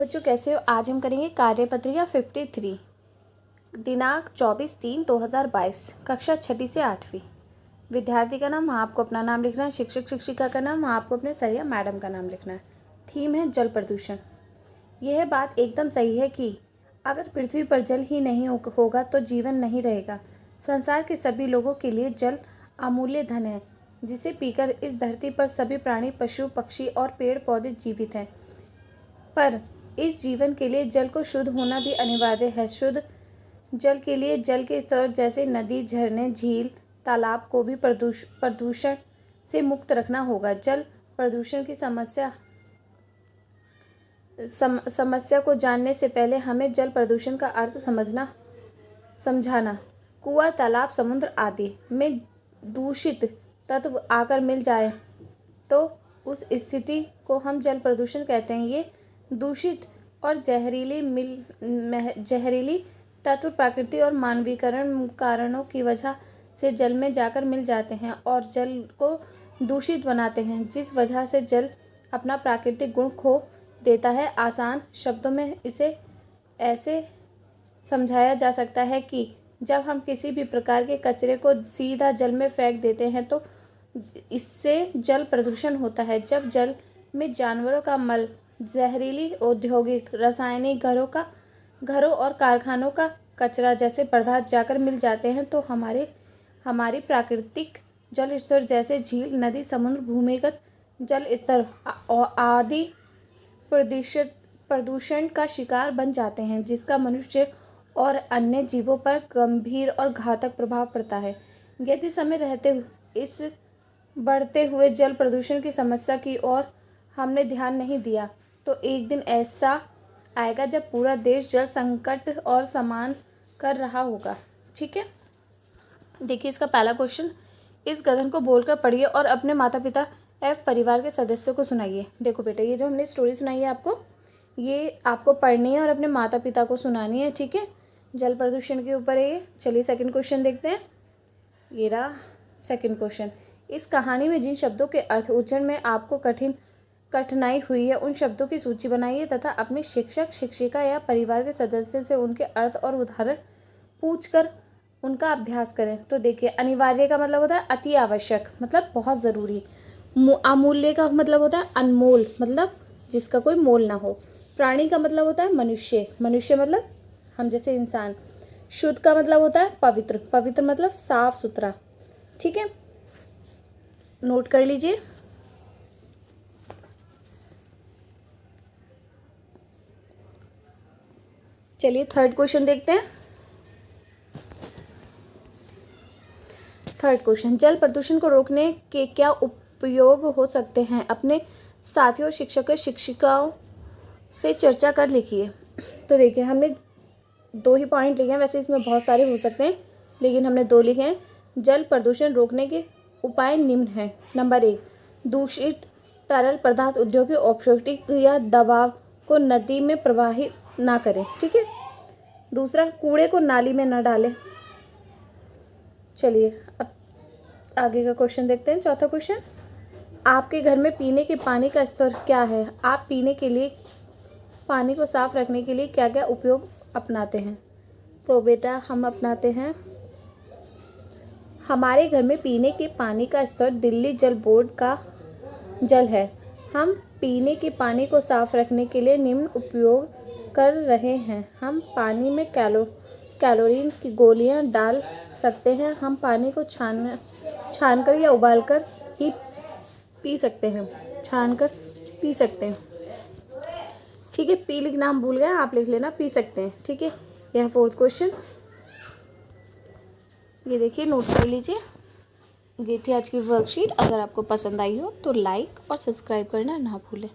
बच्चों कैसे हो। आज हम करेंगे कार्यपत्रिका 53 दिनांक 24/3/2022 कक्षा 6ठी से 8वीं। विद्यार्थी का नाम, आपको अपना नाम लिखना है। शिक्षक शिक्षिका का नाम, आपको अपने सर या मैडम का नाम लिखना है। थीम है जल प्रदूषण। यह बात एकदम सही है कि अगर पृथ्वी पर जल ही नहीं होगा तो जीवन नहीं रहेगा। संसार के सभी लोगों के लिए जल अमूल्य धन है, जिसे पीकर इस धरती पर सभी प्राणी, पशु पक्षी और पेड़ पौधे जीवित हैं। पर इस जीवन के लिए जल को शुद्ध होना भी अनिवार्य है। शुद्ध जल के लिए जल के स्तर जैसे नदी, झरने, झील, तालाब को भी प्रदूषण से मुक्त रखना होगा। जल प्रदूषण की समस्या को जानने से पहले हमें जल प्रदूषण का अर्थ समझाना। कुआं, तालाब, समुद्र आदि में दूषित तत्व आकर मिल जाए तो उस स्थिति को हम जल प्रदूषण कहते हैं। ये दूषित और जहरीली तत्व प्रकृति और मानवीकरण कारणों की वजह से जल में जाकर मिल जाते हैं और जल को दूषित बनाते हैं, जिस वजह से जल अपना प्राकृतिक गुण खो देता है। आसान शब्दों में इसे ऐसे समझाया जा सकता है कि जब हम किसी भी प्रकार के कचरे को सीधा जल में फेंक देते हैं तो इससे जल प्रदूषण होता है। जब जल में जानवरों का मल, जहरीली औद्योगिक, रासायनिक, घरों और कारखानों का कचरा जैसे पदार्थ जाकर मिल जाते हैं तो हमारी प्राकृतिक जल स्तर जैसे झील, नदी, समुद्र, भूमिगत जल स्तर आदि प्रदूषण का शिकार बन जाते हैं, जिसका मनुष्य और अन्य जीवों पर गंभीर और घातक प्रभाव पड़ता है। यदि समय रहते इस बढ़ते हुए जल प्रदूषण की समस्या की ओर हमने ध्यान नहीं दिया तो एक दिन ऐसा आएगा जब पूरा देश जल संकट और सामना कर रहा होगा। ठीक है, देखिए इसका पहला क्वेश्चन, इस कथन को बोलकर पढ़िए और अपने माता पिता एवं परिवार के सदस्यों को सुनाइए। देखो बेटा, ये जो हमने स्टोरी सुनाई है आपको, ये आपको पढ़नी है और अपने माता पिता को सुनानी है। ठीक है, जल प्रदूषण के ऊपर है ये। चलिए सेकंड क्वेश्चन देखते हैं। ये रहा सेकंड क्वेश्चन। इस कहानी में जिन शब्दों के अर्थ उच्चारण में आपको कठिनाई हुई है, उन शब्दों की सूची बनाइए तथा अपने शिक्षक शिक्षिका या परिवार के सदस्य से उनके अर्थ और उदाहरण पूछकर उनका अभ्यास करें। तो देखिए, अनिवार्य का मतलब होता है अति आवश्यक, मतलब बहुत ज़रूरी। अमूल्य का मतलब होता है अनमोल, मतलब जिसका कोई मोल ना हो। प्राणी का मतलब होता है मनुष्य, मनुष्य मतलब हम जैसे इंसान। शुद्ध का मतलब होता है पवित्र, पवित्र मतलब साफ सुथरा। ठीक है, नोट कर लीजिए। चलिए थर्ड क्वेश्चन देखते हैं। थर्ड क्वेश्चन, जल प्रदूषण को रोकने के क्या उपयोग हो सकते हैं? अपने साथियों, शिक्षकों, शिक्षिकाओं से चर्चा कर लिखिए। तो देखिए, हमने 2 ही पॉइंट लिखे हैं, वैसे इसमें बहुत सारे हो सकते हैं लेकिन हमने 2 लिखे हैं। जल प्रदूषण रोकने के उपाय निम्न हैं। नंबर 1, दूषित तरल पदार्थ, औद्योगिक, औषधिक या दवा को नदी में प्रवाहित ना करें। ठीक है। दूसरा, कूड़े को नाली में न डालें। चलिए अब आगे का क्वेश्चन देखते हैं। चौथा क्वेश्चन, आपके घर में पीने के पानी का स्तर क्या है? आप पीने के लिए पानी को साफ रखने के लिए क्या क्या उपयोग अपनाते हैं? तो बेटा, हम अपनाते हैं, हमारे घर में पीने के पानी का स्तर दिल्ली जल बोर्ड का जल है। हम पीने के पानी को साफ रखने के लिए निम्न उपयोग कर रहे हैं। हम पानी में क्लोरीन की गोलियां डाल सकते हैं। हम पानी को छानकर या उबालकर ही पी सकते हैं, छानकर पी सकते हैं। ठीक है, पी लिखना हम भूल गए, आप लिख लेना, पी सकते हैं। ठीक है, यह फोर्थ क्वेश्चन। ये देखिए, नोट कर लीजिए। ये थी आज की वर्कशीट। अगर आपको पसंद आई हो तो लाइक और सब्सक्राइब करना ना भूलें।